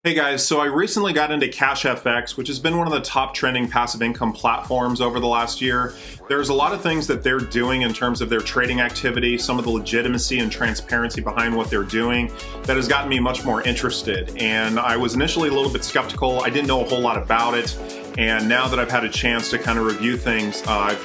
Hey guys, so I recently got into Cashfx, which has been one of the top trending passive income platforms over the last year. There's a lot of things that they're doing in terms of their trading activity, some of the legitimacy and transparency behind what they're doing that has gotten me much more interested. And I was initially a little bit skeptical. I didn't know a whole lot about it. And now that I've had a chance to kind of review things, I've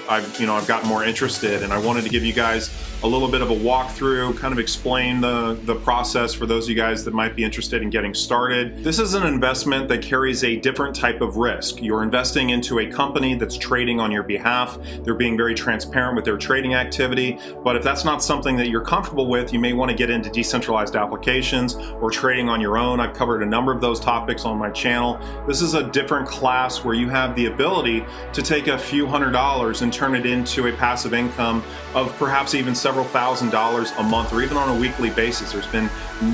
gotten more interested, and I wanted to give you guys a little bit of a walkthrough, kind of explain the process for those of you guys that might be interested in getting started. This is an investment that carries a different type of risk. You're investing into a company that's trading on your behalf. They're being very transparent with their trading activity, but if that's not something that you're comfortable with, you may want to get into decentralized applications or trading on your own. I've covered a number of those topics on my channel. This is a different class where you have the ability to take a few $100s and turn it into a passive income of perhaps even several $1,000s a month or even on a weekly basis. There's been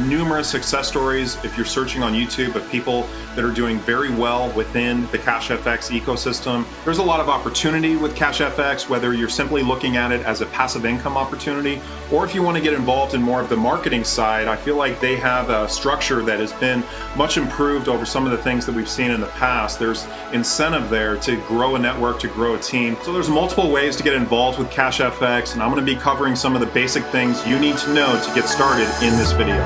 numerous success stories if you're searching on YouTube of people that are doing very well within the Cashfx ecosystem. There's a lot of opportunity with Cashfx, whether you're simply looking at it as a passive income opportunity or if you want to get involved in more of the marketing side. I feel like they have a structure that has been much improved over some of the things that we've seen in the past. There's incentive there to grow a network, to grow a team. So there's multiple ways to get involved with Cashfx, and I'm going to be covering some of the basic things you need to know to get started in this video.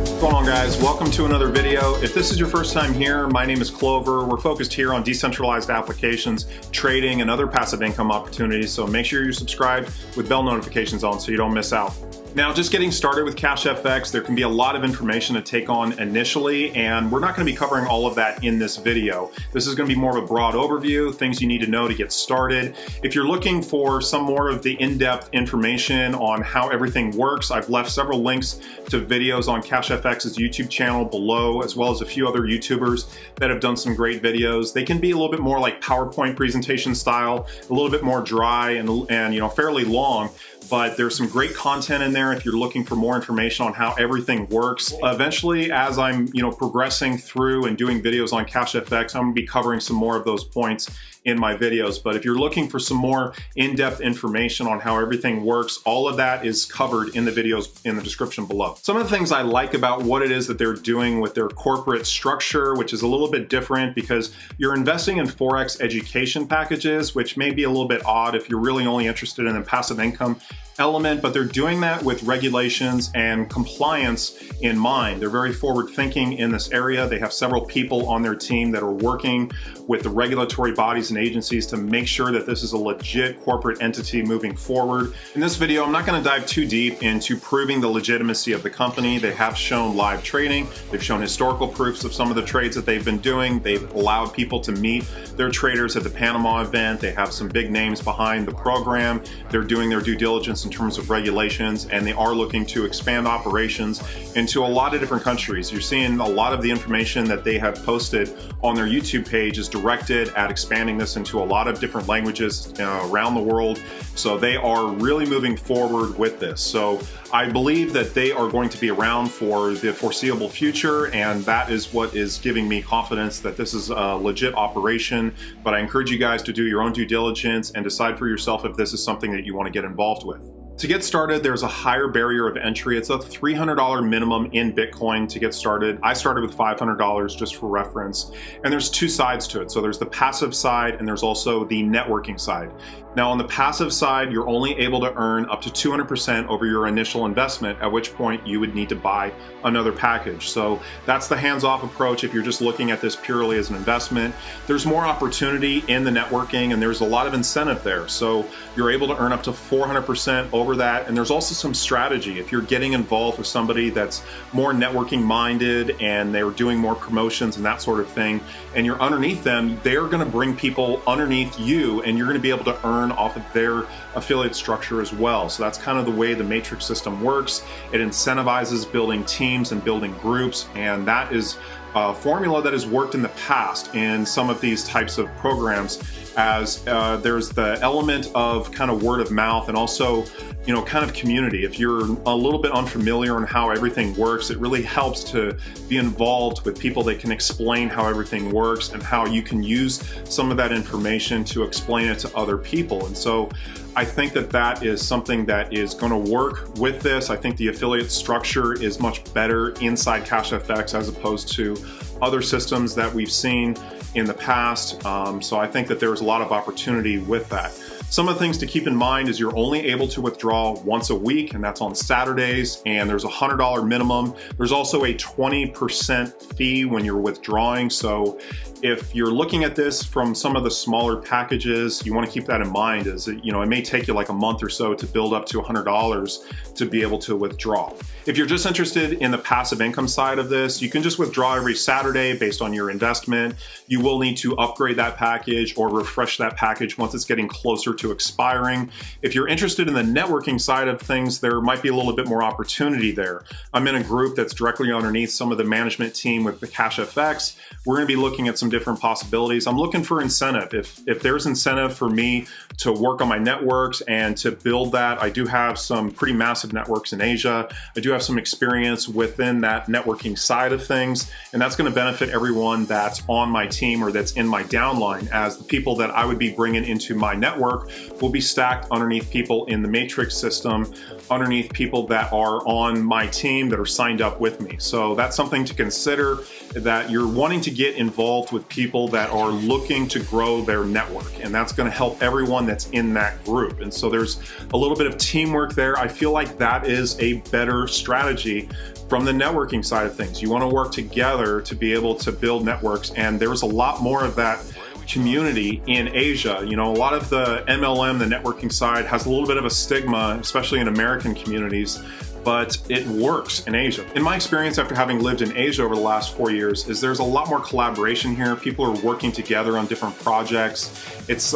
What's going on, guys? Welcome to another video. If this is your first time here, my name is Clover. We're focused here on decentralized applications, trading, and other passive income opportunities, so make sure you're subscribed with bell notifications on so you don't miss out. Now, just getting started with Cashfx, there can be a lot of information to take on initially, and we're not going to be covering all of that in this video. This is going to be more of a broad overview, things you need to know to get started. If you're looking for some more of the in-depth information on how everything works, I've left several links to videos on Cashfx's YouTube channel below, as well as a few other YouTubers that have done some great videos. They can be a little bit more like PowerPoint presentation style, a little bit more dry and fairly long. But there's some great content in there if you're looking for more information on how everything works. Eventually, as I'm progressing through and doing videos on Cashfx, I'm gonna be covering some more of those points in my videos. But if you're looking for some more in-depth information on how everything works, all of that is covered in the videos in the description below. Some of the things I like about what it is that they're doing with their corporate structure, which is a little bit different because you're investing in Forex education packages, which may be a little bit odd if you're really only interested in the passive income element, but they're doing that with regulations and compliance in mind. They're very forward thinking in this area. They have several people on their team that are working with the regulatory bodies and agencies to make sure that this is a legit corporate entity moving forward. In this video, I'm not going to dive too deep into proving the legitimacy of the company. They have shown live trading. They've shown historical proofs of some of the trades that they've been doing. They've allowed people to meet their traders at the Panama event. They have some big names behind the program. They're doing their due diligence in terms of regulations, and they are looking to expand operations into a lot of different countries. You're seeing a lot of the information that they have posted on their YouTube page is directed at expanding this into a lot of different languages around the world. So they are really moving forward with this. So I believe that they are going to be around for the foreseeable future, and that is what is giving me confidence that this is a legit operation. But I encourage you guys to do your own due diligence and decide for yourself if this is something that you want to get involved with. To get started, there's a higher barrier of entry. It's a $300 minimum in Bitcoin to get started. I started with $500 just for reference. And there's two sides to it. So there's the passive side and there's also the networking side. Now on the passive side, you're only able to earn up to 200% over your initial investment, at which point you would need to buy another package. So that's the hands-off approach if you're just looking at this purely as an investment. There's more opportunity in the networking and there's a lot of incentive there. So you're able to earn up to 400% over that. And there's also some strategy. If you're getting involved with somebody that's more networking minded and they're doing more promotions and that sort of thing, and you're underneath them, they're going to bring people underneath you and you're going to be able to earn off of their affiliate structure as well. So that's kind of the way the matrix system works. It incentivizes building teams and building groups, and that is a formula that has worked in the past in some of these types of programs as there's the element of kind of word of mouth and also, you know, kind of community. If you're a little bit unfamiliar on how everything works, it really helps to be involved with people that can explain how everything works and how you can use some of that information to explain it to other people. And so I think that that is something that is going to work with this. I think the affiliate structure is much better inside Cashfx as opposed to other systems that we've seen in the past. So I think that there's a lot of opportunity with that. Some of the things to keep in mind is you're only able to withdraw once a week, and that's on Saturdays, and there's a $100 minimum. There's also a 20% fee when you're withdrawing. So if you're looking at this from some of the smaller packages, you want to keep that in mind. Is that, you know, it may take you like a month or so to build up to $100 to be able to withdraw. If you're just interested in the passive income side of this, you can just withdraw every Saturday based on your investment. You will need to upgrade that package or refresh that package once it's getting closer to expiring. If you're interested in the networking side of things, there might be a little bit more opportunity there. I'm in a group that's directly underneath some of the management team with the Cashfx. We're going to be looking at some different possibilities. I'm looking for incentive. If there's incentive for me to work on my networks and to build that, I do have some pretty massive networks in Asia. I do have some experience within that networking side of things, and that's going to benefit everyone that's on my team or that's in my downline, as the people that I would be bringing into my network will be stacked underneath people in the matrix system, underneath people that are on my team that are signed up with me. So that's something to consider, that you're wanting to get involved with people that are looking to grow their network, and that's going to help everyone that's in that group. And so there's a little bit of teamwork there. I feel like that is a better strategy from the networking side of things. You want to work together to be able to build networks, and there's a lot more of that community in Asia. You know, a lot of the MLM, the networking side, has a little bit of a stigma, especially in American communities, but it works in Asia. In my experience, after having lived in Asia over the last 4 years, is there's a lot more collaboration here. People are working together on different projects. It's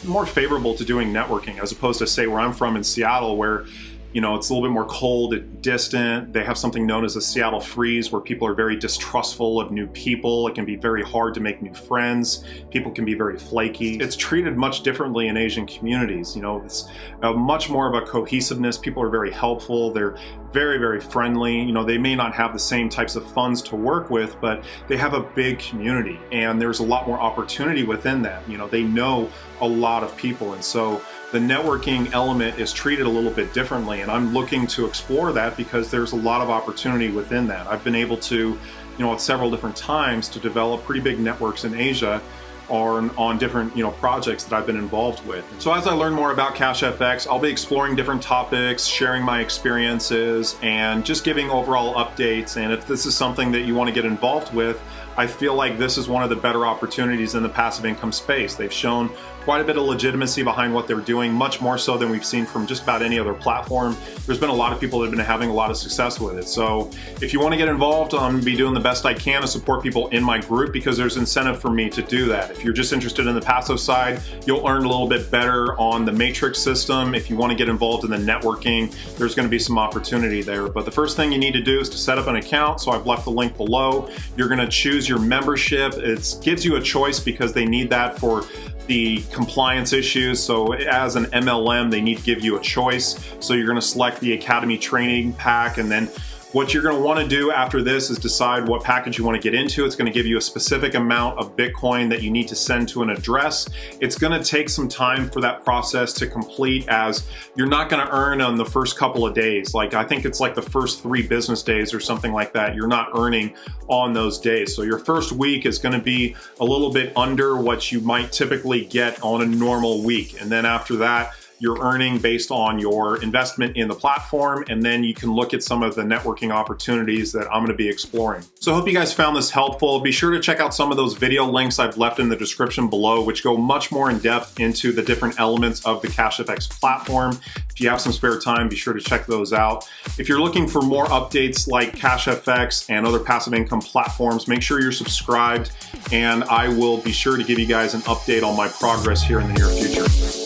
more favorable to doing networking as opposed to, say, where I'm from in Seattle, where, you know, it's a little bit more cold and distant. They have something known as a Seattle freeze, where people are very distrustful of new people. It can be very hard to make new friends. People can be very flaky. It's treated much differently in Asian communities. You know, it's much more of a cohesiveness. People are very helpful. They're very, very friendly. You know, they may not have the same types of funds to work with, but they have a big community, and there's a lot more opportunity within that. You know, they know a lot of people, and so the networking element is treated a little bit differently, and I'm looking to explore that because there's a lot of opportunity within that. I've been able to, you know, at several different times to develop pretty big networks in Asia or on different, you know, projects that I've been involved with. So as I learn more about Cashfx, I'll be exploring different topics, sharing my experiences, and just giving overall updates. And if this is something that you want to get involved with, I feel like this is one of the better opportunities in the passive income space. They've shown quite a bit of legitimacy behind what they're doing, much more so than we've seen from just about any other platform. There's been a lot of people that have been having a lot of success with it. So if you want to get involved, I'm going to be doing the best I can to support people in my group, because there's incentive for me to do that. If you're just interested in the passive side, you'll earn a little bit better on the matrix system. If you want to get involved in the networking, there's going to be some opportunity there. But the first thing you need to do is to set up an account. So I've left the link below. You're going to choose your membership. It gives you a choice because they need that for the compliance issues. So as an MLM, they need to give you a choice. So you're going to select the Academy training pack, and then what you're going to want to do after this is decide what package you want to get into. It's going to give you a specific amount of Bitcoin that you need to send to an address. It's going to take some time for that process to complete, as you're not going to earn on the first couple of days. Like, I think it's like the first 3 business days or something like that. You're not earning on those days. So your first week is going to be a little bit under what you might typically get on a normal week. And then after that, you're earning based on your investment in the platform, and then you can look at some of the networking opportunities that I'm going to be exploring. So I hope you guys found this helpful. Be sure to check out some of those video links I've left in the description below, which go much more in depth into the different elements of the Cashfx platform. If you have some spare time, be sure to check those out. If you're looking for more updates like Cashfx and other passive income platforms, make sure you're subscribed, and I will be sure to give you guys an update on my progress here in the near future.